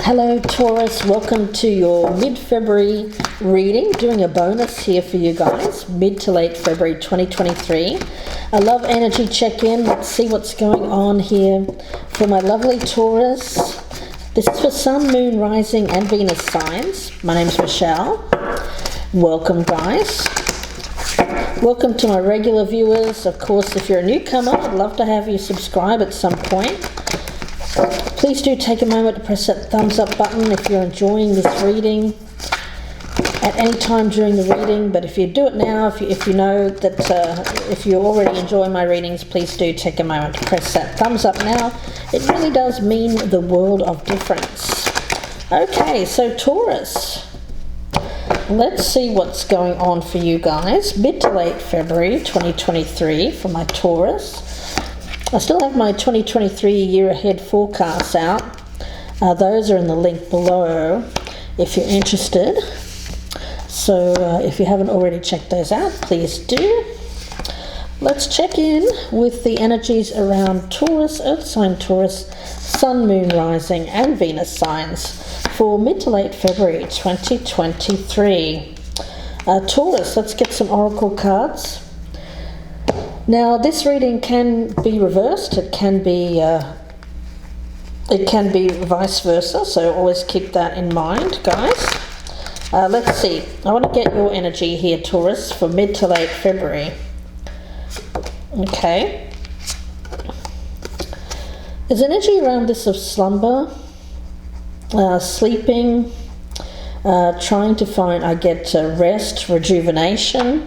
Hello Taurus, welcome to your mid-February reading, doing a bonus here for you guys, mid to late February 2023. A love energy check-in, let's see what's going on here for my lovely Taurus. This is for Sun, Moon, Rising and Venus signs. My name's Michelle. Welcome guys. Welcome to my regular viewers. Of course, if you're a newcomer, I'd love to have you subscribe at some point. Please do take a moment to press that thumbs up button if you're enjoying this reading at any time during the reading. But if you do it now, if you know that if you already enjoy my readings, please do take a moment to press that thumbs up now. It really does mean the world of difference. Okay, so Taurus, let's see what's going on for you guys. Mid to late February 2023 for my Taurus. I still have my 2023 year ahead forecasts out. Those are in the link below if you're interested. So if you haven't already checked those out, please do. Let's check in with the energies around Taurus, Earth sign Taurus, Sun, Moon, Rising and Venus signs for mid to late February 2023. Taurus, let's get some oracle cards. Now this reading can be reversed, it can be vice versa, so always keep that in mind guys. Let's see, I want to get your energy here Taurus for mid to late February. Okay. There's energy around this of slumber, sleeping, trying to find, I get rest, rejuvenation.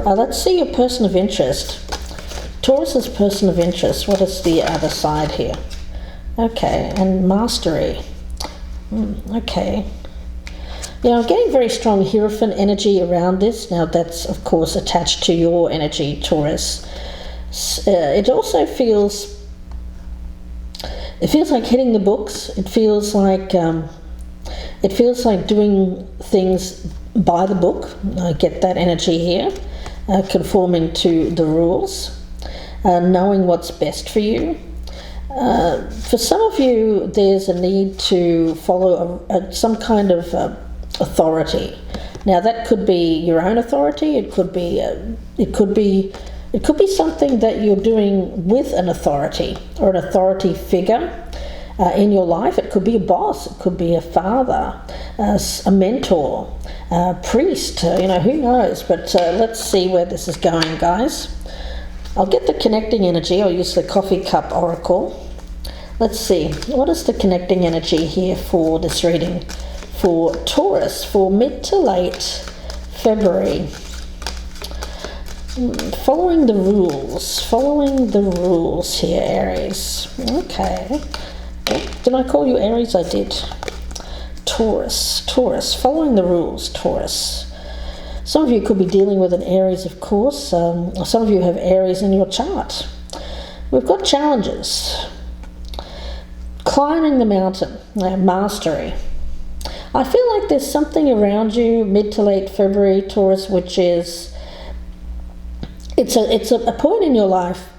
Let's see your person of interest. Taurus's person of interest, what is the other side here? Okay, and mastery. Okay. Yeah, I'm getting very strong Hierophant energy around this. Now that's, of course, attached to your energy, Taurus. It also feels like hitting the books. It feels like doing things by the book. I get that energy here, conforming to the rules. Knowing what's best for you. For some of you, there's a need to follow some kind of authority. Now, that could be your own authority. It could be something that you're doing with an authority or an authority figure in your life. It could be a boss. It could be a father, a mentor, a priest. Who knows? But let's see where this is going, guys. I'll get the connecting energy. I'll use the coffee cup oracle. Let's see, what is the connecting energy here for this reading for Taurus for mid to late February? Following the rules here, Aries. Okay. Did I call you Aries? I did. Taurus, following the rules, Taurus. Some of you could be dealing with an Aries, of course. Some of you have Aries in your chart. We've got challenges. Climbing the mountain, mastery. I feel like there's something around you mid to late February, Taurus, which is, it's a point in your life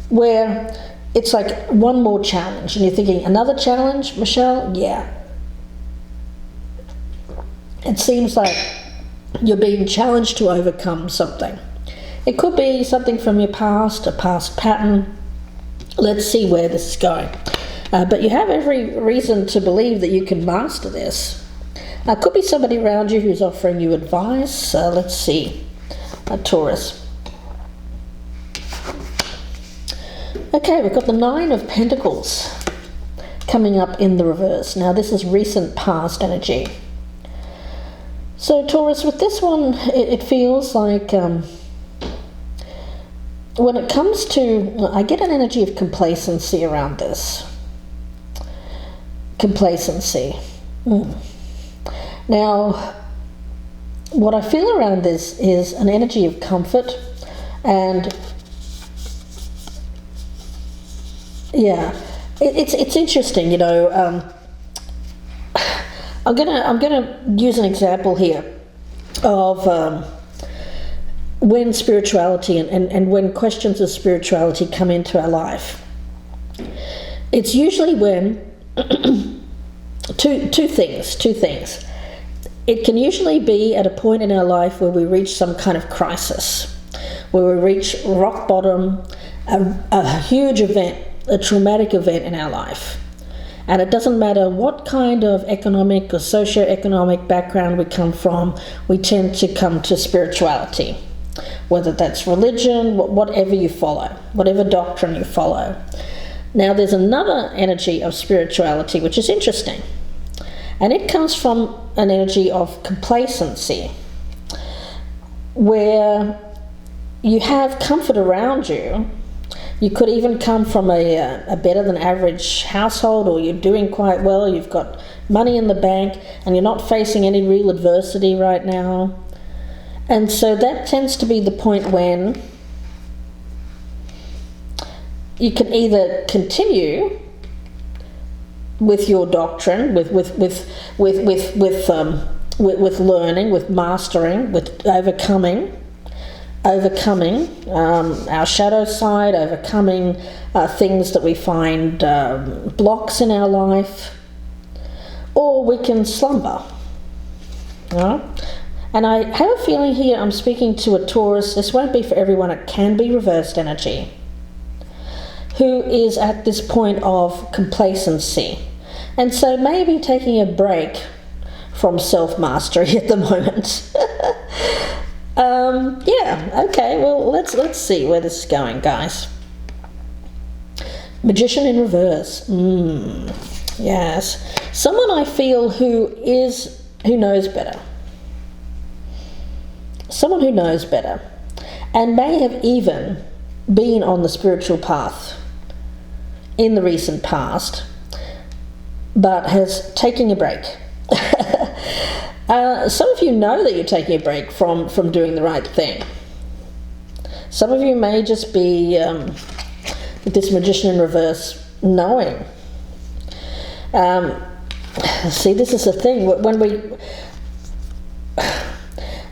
where it's like one more challenge. And you're thinking, another challenge, Michelle? Yeah. It seems like you're being challenged to overcome something. It could be something from your past, a past pattern. Let's see where this is going. But you have every reason to believe that you can master this. Could be somebody around you who's offering you advice. Let's see. Taurus. Okay, we've got the Nine of Pentacles coming up in the reverse. Now this is recent past energy. So Taurus, with this one, it feels like when it comes to, I get an energy of complacency around this. Complacency. Now, what I feel around this is an energy of comfort, and yeah, it's interesting, I'm gonna use an example here of when spirituality and when questions of spirituality come into our life. It's usually when two things. It can usually be at a point in our life where we reach some kind of crisis, where we reach rock bottom, a huge event, a traumatic event in our life. And it doesn't matter what kind of economic or socio-economic background we come from, we tend to come to spirituality, whether that's religion, whatever you follow, whatever doctrine you follow. Now there's another energy of spirituality which is interesting, and it comes from an energy of complacency, where you have comfort around you. You could even come from a better than average household, or you're doing quite well, you've got money in the bank, and you're not facing any real adversity right now. And so that tends to be the point when you can either continue with your doctrine, with learning, with mastering, with overcoming our shadow side, overcoming things that we find blocks in our life, or we can slumber. And I have a feeling here I'm speaking to a Taurus. This won't be for everyone. It can be reversed energy, who is at this point of complacency, and so maybe taking a break from self-mastery at the moment. Yeah, okay, well, let's see where this is going, guys. Magician in reverse. Yes. Someone I feel who knows better. Someone who knows better, and may have even been on the spiritual path in the recent past, but has taken a break. Some of you know that you're taking a break from doing the right thing. Some of you may just be, with this Magician in reverse, knowing. See, this is the thing.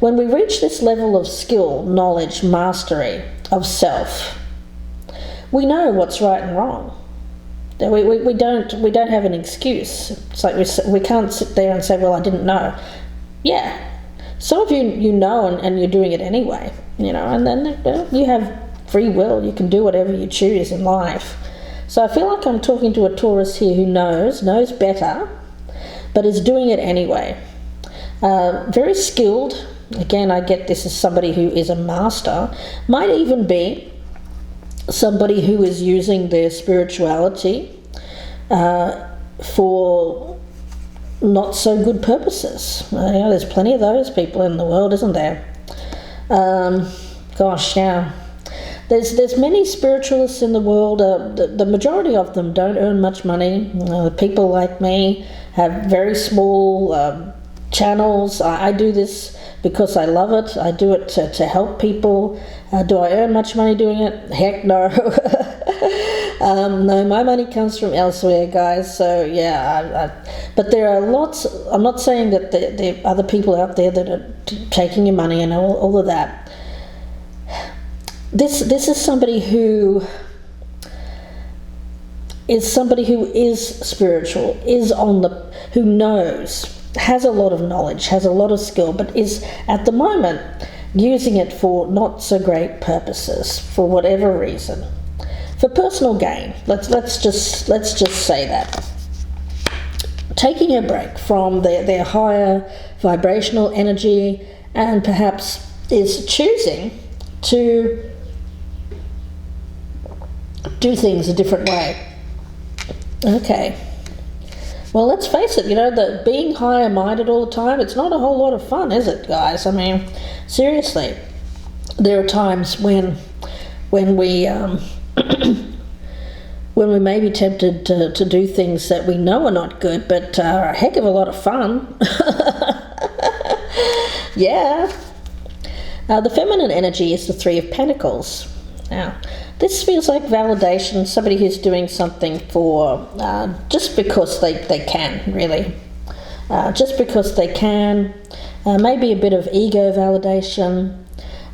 When we reach this level of skill, knowledge, mastery of self, we know what's right and wrong. We don't have an excuse. It's like we can't sit there and say, well, I didn't know. Yeah, some of you know, and you're doing it anyway, and then you have free will. You can do whatever you choose in life. So I feel like I'm talking to a Taurus here who knows better, but is doing it anyway. Very skilled. Again, I get this as somebody who is a master. Might even be somebody who is using their spirituality for not so good purposes. There's plenty of those people in the world, isn't there? Gosh, yeah. There's many spiritualists in the world. The majority of them don't earn much money. People like me have very small channels. I do this because I love it. I do it to help people. Do I earn much money doing it? Heck no. No, my money comes from elsewhere, guys. So yeah, but there are lots. I'm not saying that there are other people out there that are taking your money and all of that. This is somebody who is spiritual, who knows, has a lot of knowledge, has a lot of skill, but is at the moment using it for not so great purposes, for whatever reason, for personal gain. Let's just say that. Taking a break from their higher vibrational energy, and perhaps is choosing to do things a different way. Okay. Well, let's face it, that being higher minded all the time, it's not a whole lot of fun, is it, guys? I mean, seriously, there are times when we when we may be tempted to do things that we know are not good, but are a heck of a lot of fun. Yeah. The feminine energy is the Three of Pentacles. Now, this feels like validation, somebody who's doing something for just because they can, really. Just because they can. Maybe a bit of ego validation.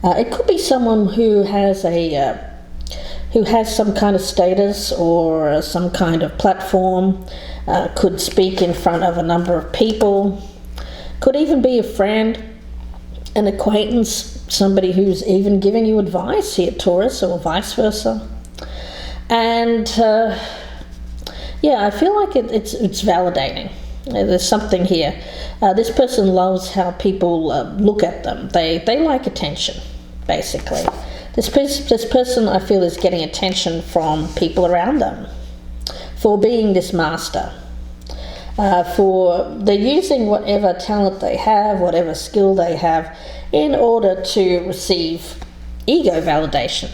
It could be someone who has who has some kind of status or some kind of platform, could speak in front of a number of people, could even be a friend, an acquaintance, somebody who's even giving you advice here, Taurus, or vice versa. And yeah, I feel like it's validating. There's something here. This person loves how people look at them. They like attention, basically. This person, I feel, is getting attention from people around them for being this master. They're using whatever talent they have, whatever skill they have, in order to receive ego validation.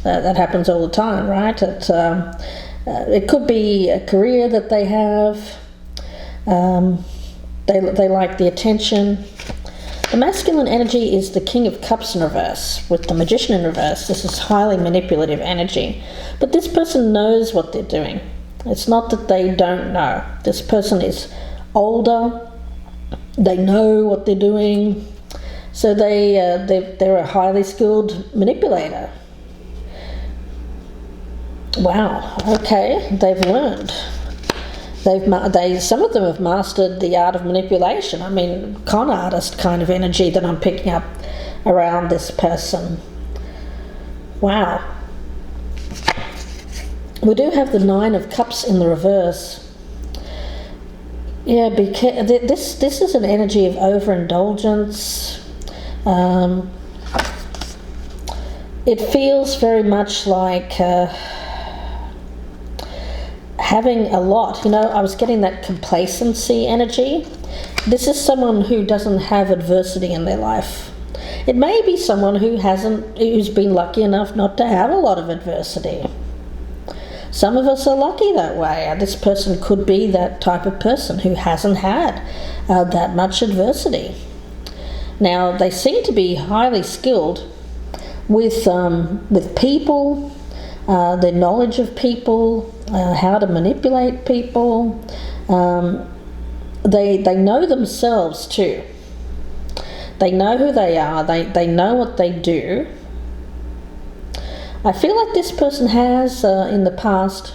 That happens all the time, right? It could be a career that they have. They like the attention. The masculine energy is the King of Cups in reverse, with the Magician in reverse. This is highly manipulative energy. But this person knows what they're doing. It's not that they don't know. This person is older. They know what they're doing. So they're a highly skilled manipulator. Wow, okay, they've learned. Some of them have mastered the art of manipulation. I mean, con artist kind of energy that I'm picking up around this person. Wow. We do have the Nine of Cups in the reverse. Yeah, because this is an energy of overindulgence. It feels very much like having a lot. You know, I was getting that complacency energy. This is someone who doesn't have adversity in their life. It may be someone who's been lucky enough not to have a lot of adversity. Some of us are lucky that way. This person could be that type of person who hasn't had that much adversity. Now, they seem to be highly skilled with people, their knowledge of people, how to manipulate people. They know themselves too. They know who they are. They know what they do. I feel like this person has, in the past,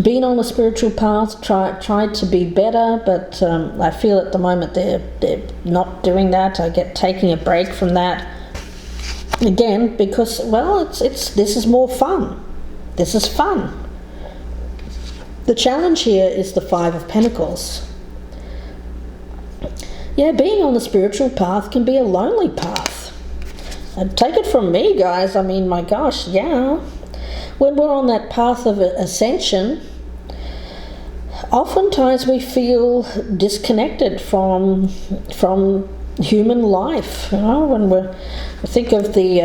been on a spiritual path, tried to be better, but I feel at the moment they're not doing that. I get taking a break from that. Again, because, well, this is more fun. This is fun. The challenge here is the Five of Pentacles. Yeah, being on the spiritual path can be a lonely path. And take it from me, guys. I mean, my gosh, yeah. When we're on that path of ascension, oftentimes we feel disconnected from human life. You know, when we think of the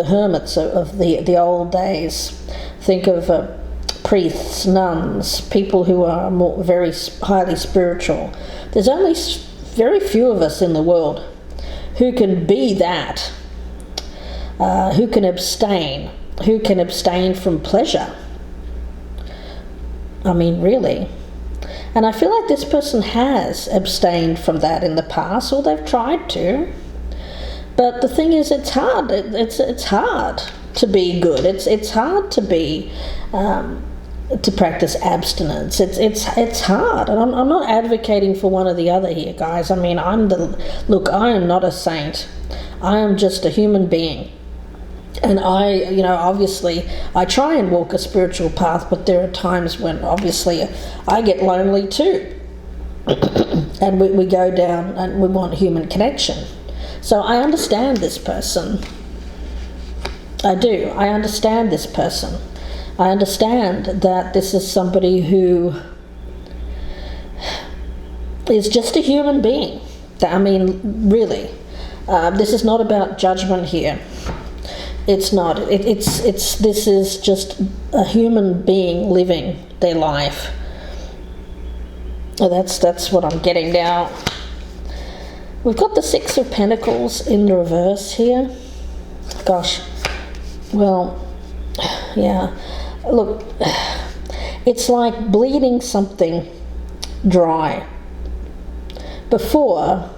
hermits of the old days. Think of priests, nuns, people who are very highly spiritual. There's only very few of us in the world who can be that, who can abstain from pleasure. I mean, really. And I feel like this person has abstained from that in the past, or they've tried to. But the thing is, it's hard. It's hard to be good. It's hard to be to practice abstinence. It's hard, and I'm not advocating for one or the other here, guys. I mean, I am not a saint. I am just a human being, and obviously I try and walk a spiritual path, but there are times when obviously I get lonely too, and we go down and we want human connection. So I understand this person. I do. I understand this person. I understand that this is somebody who is just a human being. I mean, really. This is not about judgment here. It's not. This is just a human being living their life. That's what I'm getting now. We've got the Six of Pentacles in the reverse here. Gosh. Well, yeah. Look, it's like bleeding something dry. Before,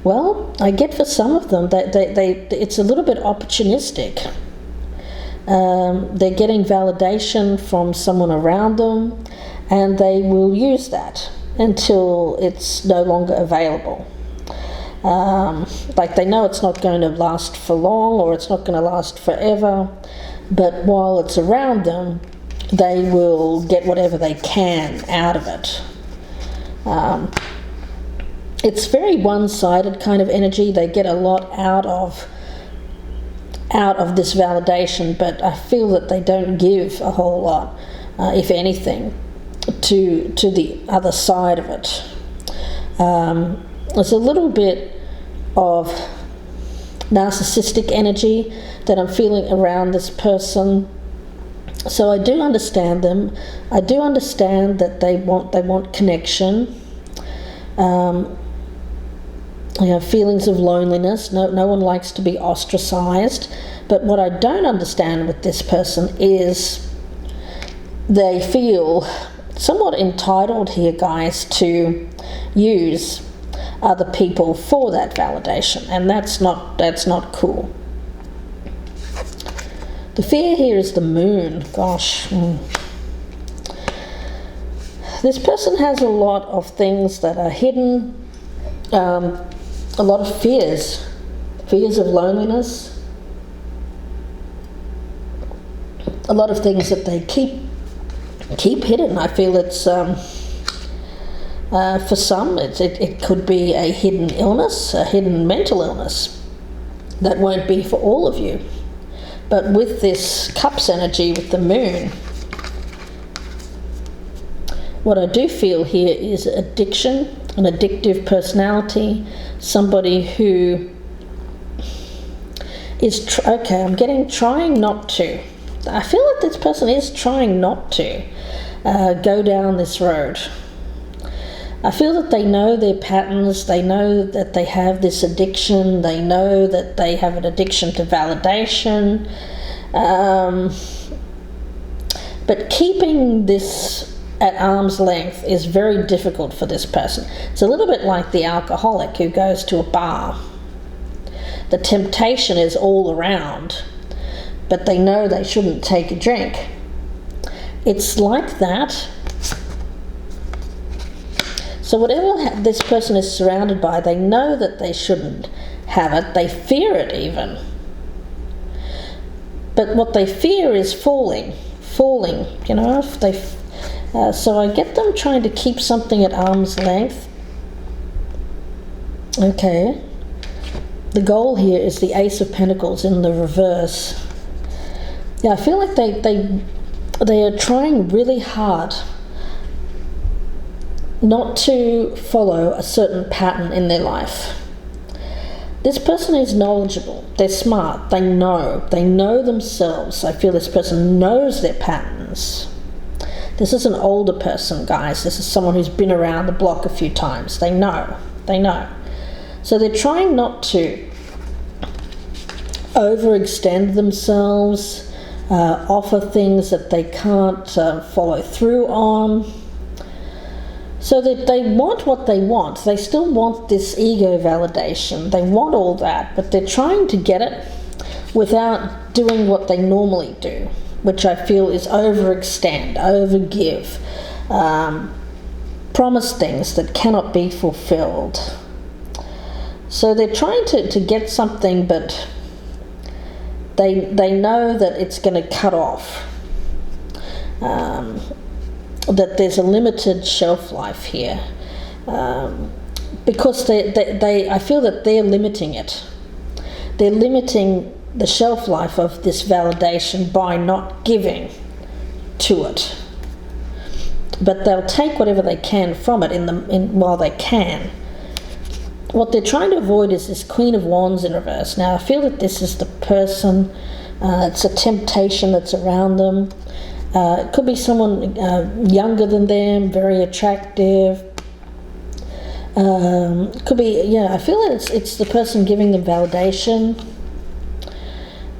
Well, I get for some of them that it's a little bit opportunistic. They're getting validation from someone around them, and they will use that until it's no longer available. Like they know it's not going to last for long, or it's not going to last forever, but while it's around them, they will get whatever they can out of it. It's very one-sided kind of energy. They get a lot out of this validation, but I feel that they don't give a whole lot, if anything, to the other side of it. There's a little bit of narcissistic energy that I'm feeling around this person. So I do understand them. I do understand that they want connection. Feelings of loneliness. No one likes to be ostracized. But what I don't understand with this person is they feel somewhat entitled here, guys, to use other people for that validation, and that's not cool. The fear here is the moon. Gosh. This person has a lot of things that are hidden, a lot of fears of loneliness, a lot of things that they keep hidden. I feel it's for some it could be a hidden illness, a hidden mental illness that won't be for all of you. But with this cups energy, with the moon, what I do feel here is addiction, an addictive personality, somebody who is trying not to. I feel that this person is trying not to go down this road. I feel that they know their patterns, they know that they have this addiction, they know that they have an addiction to validation, but keeping this at arm's length is very difficult for this person. It's a little bit like the alcoholic who goes to a bar. The temptation is all around, but they know they shouldn't take a drink. It's like that. So whatever this person is surrounded by, they know that they shouldn't have it. They fear it even. But what they fear is falling, you know. So I get them trying to keep something at arm's length. Okay. The goal here is the Ace of Pentacles in the reverse. Yeah, I feel like they are trying really hard not to follow a certain pattern in their life. This person is knowledgeable, they're smart, they know themselves. I feel this person knows their patterns. This is an older person, guys. This is someone who's been around the block a few times. They know. So they're trying not to overextend themselves, offer things that they can't follow through on. So that they want what they want. They still want this ego validation. They want all that, but they're trying to get it without doing what they normally do, which I feel is overextend, overgive, promise things that cannot be fulfilled. So they're trying to get something, but they know that it's going to cut off. That there's a limited shelf life here, because I feel that they're limiting it. They're limiting the shelf life of this validation by not giving to it. But they'll take whatever they can from it while they can. What they're trying to avoid is this Queen of Wands in reverse. Now I feel that this is the person. It's a temptation that's around them. It could be someone younger than them, very attractive. Could be, I feel that it's the person giving them validation.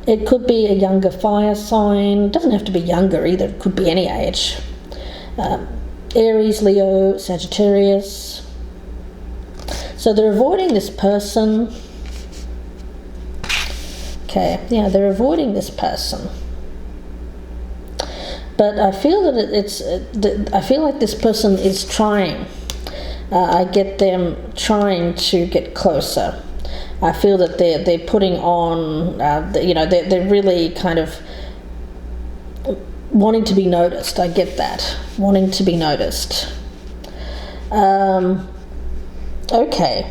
It could be a younger fire sign. It doesn't have to be younger either. It could be any age. Aries, Leo, Sagittarius. So they're avoiding this person. Okay, yeah, they're avoiding this person. But I feel that I feel like this person is trying. I get them trying to get closer. I feel that they're putting on, they're really kind of wanting to be noticed. I get that, wanting to be noticed. Okay.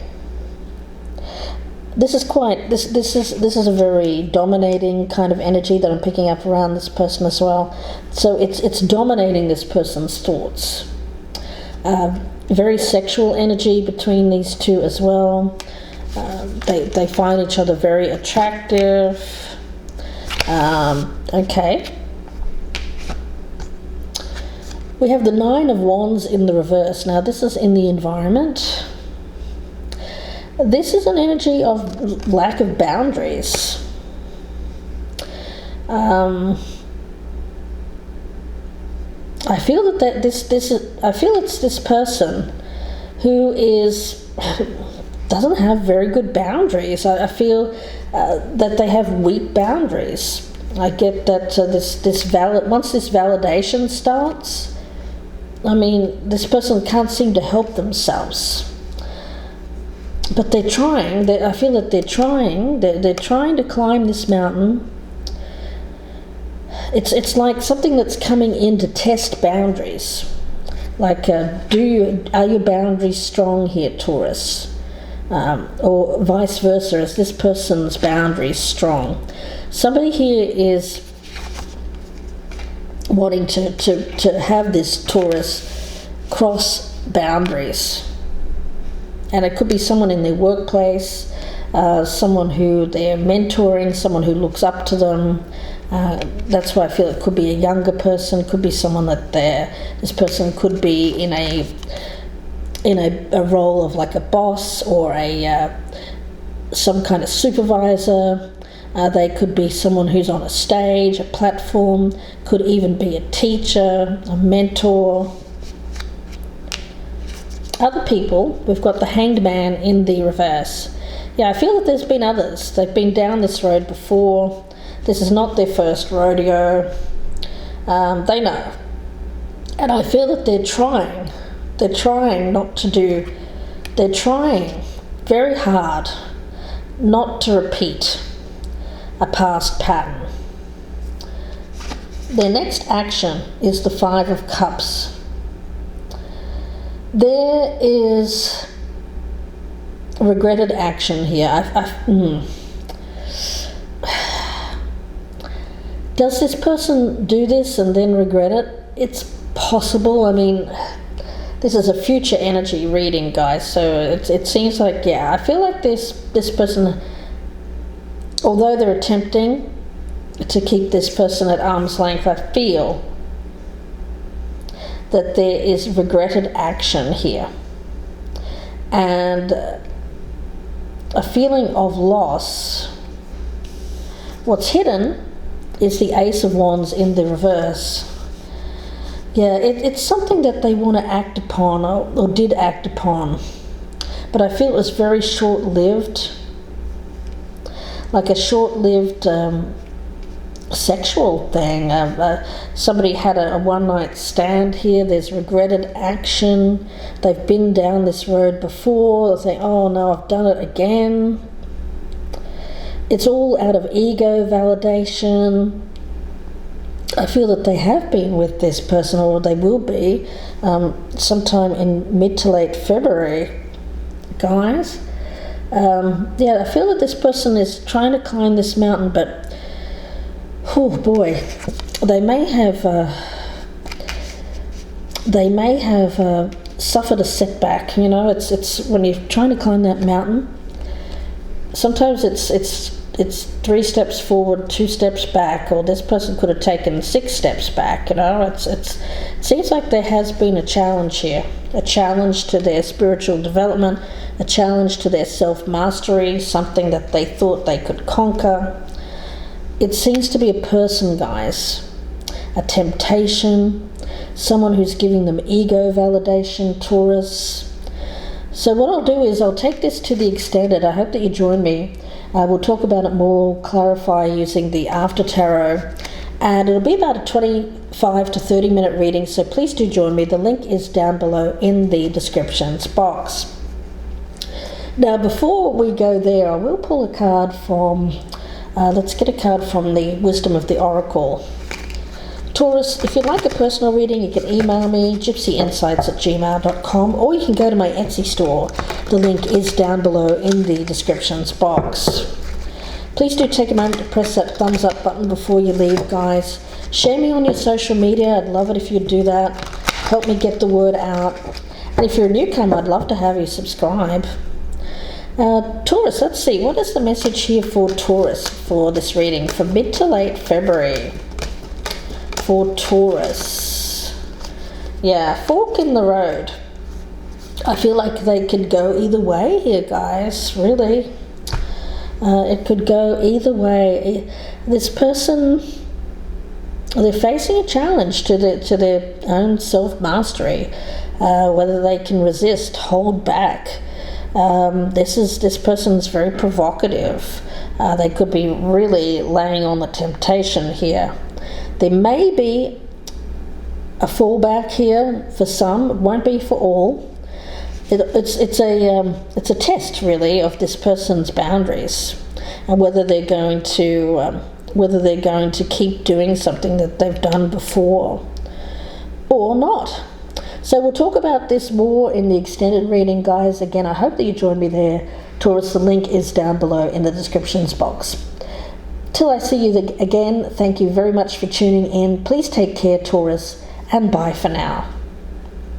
This is a very dominating kind of energy that I'm picking up around this person as well. So it's dominating this person's thoughts. Very sexual energy between these two as well. They find each other very attractive. Okay. We have the Nine of Wands in the reverse. Now this is in the environment. This is an energy of lack of boundaries. I feel that it's this person who doesn't have very good boundaries. I feel that they have weak boundaries. I get that once this validation starts, I mean, this person can't seem to help themselves. But they're trying. I feel that they're trying. They're trying to climb this mountain. It's like something that's coming in to test boundaries. Like, are your boundaries strong here, Taurus? Or vice versa, is this person's boundaries strong? Somebody here is wanting to have this Taurus cross boundaries. And it could be someone in their workplace, someone who they're mentoring, someone who looks up to them. That's why I feel it could be a younger person, could be someone that this person could be in a role of like a boss or some kind of supervisor. They could be someone who's on a stage, a platform, could even be a teacher, a mentor. Other people, we've got the Hanged Man in the reverse. Yeah, I feel that there's been others. They've been down this road before. This is not their first rodeo. They know. And I feel that they're trying. They're trying they're trying very hard not to repeat a past pattern. Their next action is the Five of Cups. There is regretted action here. Does this person do this and then regret it? It's possible. I mean, this is a future energy reading, guys, so it seems like, yeah, I feel like this person, although they're attempting to keep this person at arm's length, I feel that there is regretted action here and a feeling of loss. What's hidden is the Ace of Wands in the reverse. Yeah, it's something that they want to act upon or did act upon, but I feel it was very short-lived, like a short-lived sexual thing. Somebody had a one-night stand here. There's regretted action. They've been down this road before. They think, oh no, I've done it again. It's all out of ego validation. I feel that they have been with this person, or they will be sometime in mid to late February, guys. Yeah, I feel that this person is trying to climb this mountain, but oh boy, they may have suffered a setback. You know, it's when you're trying to climb that mountain. Sometimes it's 3 steps forward, 2 steps back, or this person could have taken 6 steps back. You know, it seems like there has been a challenge here, a challenge to their spiritual development, a challenge to their self-mastery, something that they thought they could conquer. It seems to be a person, guys, a temptation, someone who's giving them ego validation, Taurus, So what I'll do is I'll take this to the extended. I hope that you join me. We'll talk about it more, clarify using the after tarot, and it'll be about a 25 to 30 minute reading, so please do join me. The link is down below in the descriptions box. Now before we go there, I will pull a card from, let's get a card from the Wisdom of the Oracle. Taurus, if you'd like a personal reading, you can email me, gypsyinsights@gmail.com, or you can go to my Etsy store. The link is down below in the descriptions box. Please do take a moment to press that thumbs up button before you leave, guys. Share me on your social media. I'd love it if you'd do that. Help me get the word out. And if you're a newcomer, I'd love to have you subscribe. Taurus, let's see. What is the message here for Taurus for this reading for mid to late February? For Taurus. Yeah, fork in the road. I feel like they could go either way here, guys, really. It could go either way. This person, they're facing a challenge to their own self-mastery, whether they can resist, hold back. This person's very provocative. They could be really laying on the temptation here. There may be a fallback here for some. It won't be for all. It's a test really of this person's boundaries and whether they're going to keep doing something that they've done before or not. So we'll talk about this more in the extended reading, guys. Again, I hope that you join me there. Taurus, the link is down below in the descriptions box. Till I see you again, thank you very much for tuning in. Please take care, Taurus, and bye for now.